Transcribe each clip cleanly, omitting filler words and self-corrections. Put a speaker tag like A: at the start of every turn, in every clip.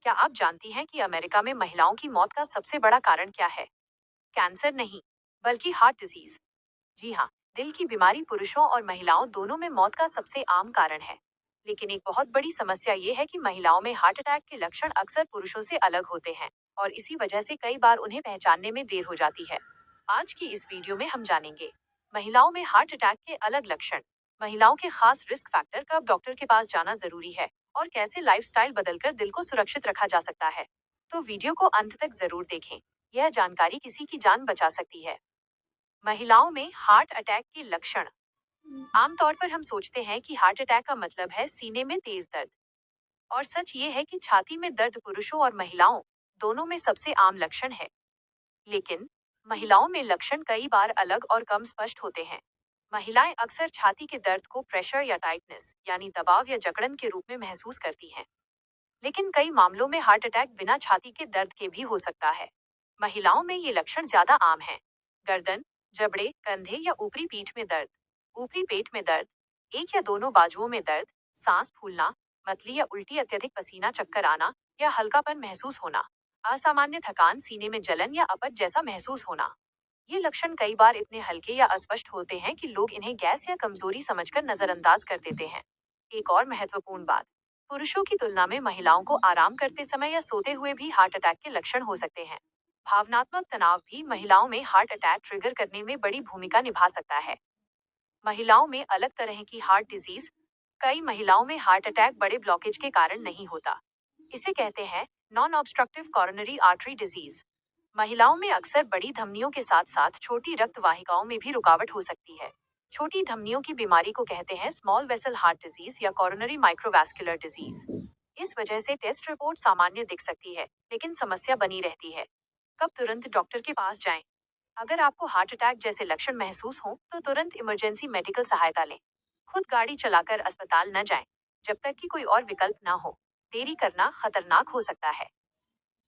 A: क्या आप जानती हैं कि अमेरिका में महिलाओं की मौत का सबसे बड़ा कारण क्या है? कैंसर नहीं, बल्कि हार्ट डिजीज। जी हाँ, दिल की बीमारी पुरुषों और महिलाओं दोनों में मौत का सबसे आम कारण है। लेकिन एक बहुत बड़ी समस्या ये है कि महिलाओं में हार्ट अटैक के लक्षण अक्सर पुरुषों से अलग होते हैं और इसी वजह से कई बार उन्हें पहचानने में देर हो जाती है। आज की इस वीडियो में हम जानेंगे महिलाओं में हार्ट अटैक के अलग लक्षण, महिलाओं के खास रिस्क फैक्टर, कब डॉक्टर के पास जाना जरूरी है और कैसे लाइफस्टाइल बदलकर दिल को सुरक्षित रखा जा सकता है। तो वीडियो को अंत तक जरूर देखें, यह जानकारी किसी की जान बचा सकती है। महिलाओं में हार्ट अटैक के लक्षण। आमतौर पर हम सोचते हैं कि हार्ट अटैक का मतलब है सीने में तेज दर्द, और सच ये है कि छाती में दर्द पुरुषों और महिलाओं दोनों में सबसे आम लक्षण है। लेकिन महिलाओं में लक्षण कई बार अलग और कम स्पष्ट होते हैं। महिलाएं अक्सर छाती के दर्द को प्रेशर या टाइटनेस यानी दबाव या जकड़न के रूप में महसूस करती हैं। लेकिन कई मामलों में हार्ट अटैक बिना छाती के दर्द के भी हो सकता है। महिलाओं में ये लक्षण ज्यादा आम हैं। गर्दन, जबड़े, कंधे या ऊपरी पीठ में दर्द, ऊपरी पेट में दर्द, एक या दोनों बाजुओं में दर्द, सांस फूलना, मतली या उल्टी, अत्यधिक पसीना, चक्कर आना या हल्कापन महसूस होना, असामान्य थकान, सीने में जलन या अपच जैसा महसूस होना। ये लक्षण कई बार इतने हल्के या अस्पष्ट होते हैं कि लोग इन्हें गैस या कमजोरी समझकर नजरअंदाज कर देते हैं। एक और महत्वपूर्ण बात, पुरुषों की तुलना में महिलाओं को आराम करते समय या सोते हुए भी हार्ट अटैक के लक्षण हो सकते हैं। भावनात्मक तनाव भी महिलाओं में हार्ट अटैक ट्रिगर करने में बड़ी भूमिका निभा सकता है। महिलाओं में अलग तरह की हार्ट डिजीज। कई महिलाओं में हार्ट अटैक बड़े ब्लॉकेज के कारण नहीं होता। इसे कहते हैं non obstructive coronary artery disease. महिलाओं में अक्सर बड़ी धमनियों के साथ साथ छोटी रक्त वाहिकाओं में भी रुकावट हो सकती है। छोटी धमनियों की बीमारी को कहते हैं स्मॉल वेसल हार्ट डिजीज या कॉरोनरी माइक्रोवास्कुलर डिजीज। इस वजह से टेस्ट रिपोर्ट सामान्य दिख सकती है, लेकिन समस्या बनी रहती है। कब तुरंत डॉक्टर के पास जाएं? अगर आपको हार्ट अटैक जैसे लक्षण महसूस हों, तो तुरंत इमरजेंसी मेडिकल सहायता लें। खुद गाड़ी चलाकर अस्पताल न जाएं, जब तक कि कोई और विकल्प ना हो। देरी करना खतरनाक हो सकता है।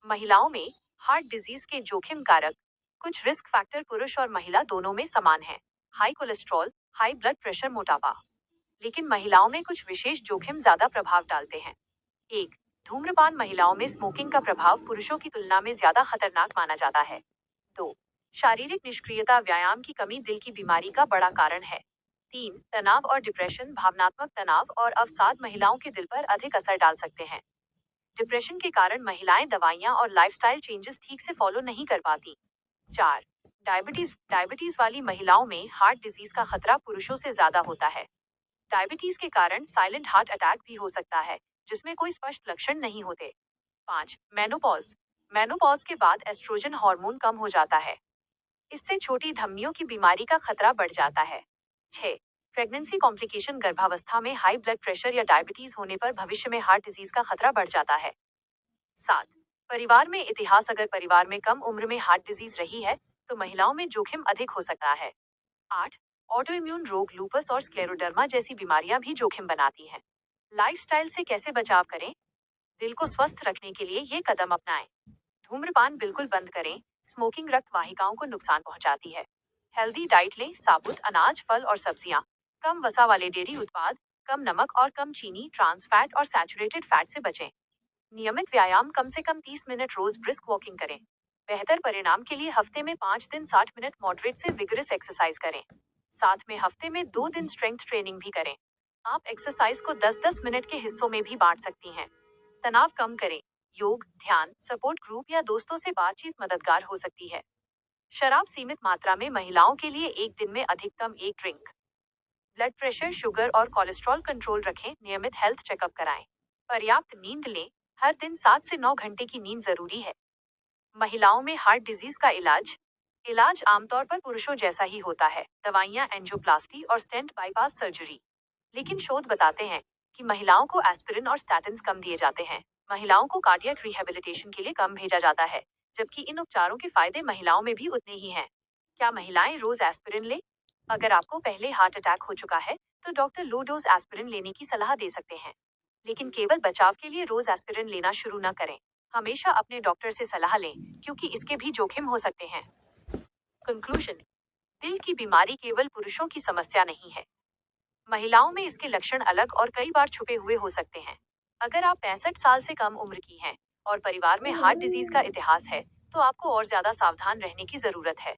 A: महिलाओं में हार्ट डिजीज के जोखिम कारक। कुछ रिस्क फैक्टर पुरुष और महिला दोनों में समान हैं। High cholesterol, high blood pressure, मोटापा। लेकिन महिलाओं में कुछ विशेष जोखिम ज्यादा प्रभाव डालते हैं। एक, धूम्रपान। महिलाओं में स्मोकिंग का प्रभाव पुरुषों की तुलना में ज्यादा खतरनाक माना जाता है। दो, शारीरिक निष्क्रियता, व्यायाम की कमी दिल की बीमारी का बड़ा कारण है। तीन, तनाव और डिप्रेशन। भावनात्मक तनाव और अवसाद महिलाओं के दिल पर अधिक असर डाल सकते हैं। डिप्रेशन के कारण महिलाएं दवाइयां और लाइफस्टाइल चेंजेस ठीक से फॉलो नहीं कर पाती। चार, डायबिटीज। डायबिटीज वाली महिलाओं में हार्ट डिजीज का खतरा पुरुषों से ज्यादा होता है। डायबिटीज के कारण साइलेंट हार्ट अटैक भी हो सकता है, जिसमें कोई स्पष्ट लक्षण नहीं होते। पाँच, मेनोपॉज। मेनोपॉज के बाद एस्ट्रोजन हार्मोन कम हो जाता है। इससे छोटी धमनियों की बीमारी का खतरा बढ़ जाता है। 6, प्रेगनेंसी कॉम्प्लिकेशन। गर्भावस्था में हाई ब्लड प्रेशर या डायबिटीज होने पर भविष्य में हार्ट डिजीज का खतरा बढ़ जाता है। 7, परिवार में इतिहास। अगर परिवार में कम उम्र में हार्ट डिजीज रही है, तो महिलाओं में जोखिम अधिक हो सकता है। 8, ऑटो इम्यून रोग, लूपस और स्क्लेरोडर्मा जैसी बीमारियां भी जोखिम बनाती हैं। लाइफस्टाइल से कैसे बचाव करें? दिल को स्वस्थ रखने के लिए ये कदम अपनाएं। धूम्रपान बिल्कुल बंद करें। स्मोकिंग रक्त वाहिकाओं को नुकसान पहुंचाती है। हेल्दी डाइट लें। साबुत अनाज, फल और सब्जियां। कम वसा वाले डेयरी उत्पाद, कम नमक और कम चीनी, ट्रांस फैट और सैचुरेटेड फैट से बचें। नियमित व्यायाम, कम से कम 30 मिनट रोज ब्रिस्क वॉकिंग करें। बेहतर परिणाम के लिए हफ्ते में 5 दिन 60 मिनट मॉडरेट से विगरस एक्सरसाइज करें। साथ में हफ्ते में 2 दिन स्ट्रेंथ ट्रेनिंग भी करें। आप एक्सरसाइज को 10-10 मिनट के हिस्सों में भी बांट सकती हैं। तनाव कम करें। योग, ध्यान, सपोर्ट ग्रुप या दोस्तों से बातचीत मददगार हो सकती है। शराब सीमित मात्रा में। महिलाओं के लिए एक दिन में अधिकतम 1 ड्रिंक। ब्लड प्रेशर, शुगर और कोलेस्ट्रॉल कंट्रोल रखें। नियमित हेल्थ चेकअप कराएं। पर्याप्त नींद लें। हर दिन 7 से 9 घंटे की नींद जरूरी है। महिलाओं में हार्ट डिजीज का इलाज। इलाज आमतौर पर पुरुषों जैसा ही होता है, दवाइयां, एंजियोप्लास्टी और स्टेंट बाईपास सर्जरी। लेकिन शोध बताते हैं कि महिलाओं को एस्पिरिन और स्टैटिन्स कम दिए जाते हैं। महिलाओं को कार्डियक रिहेबिलिटेशन के लिए कम भेजा जाता है, जबकि इन उपचारों के फायदे महिलाओं में भी उतने ही हैं। क्या महिलाएं रोज एस्पिरिन लें? अगर आपको पहले हार्ट अटैक हो चुका है, तो डॉक्टर लो डोज एस्पिरिन लेने की सलाह दे सकते हैं। लेकिन केवल बचाव के लिए रोज एस्पिरिन लेना शुरू न करें। हमेशा अपने डॉक्टर से सलाह लें, क्योंकि इसके भी जोखिम हो सकते हैं। कंक्लूजन, दिल की बीमारी केवल पुरुषों की समस्या नहीं है। महिलाओं में इसके लक्षण अलग और कई बार छुपे हुए हो सकते हैं। अगर आप 65 साल से कम उम्र की हैं और परिवार में हार्ट डिजीज का इतिहास है, तो आपको और ज्यादा सावधान रहने की जरूरत है।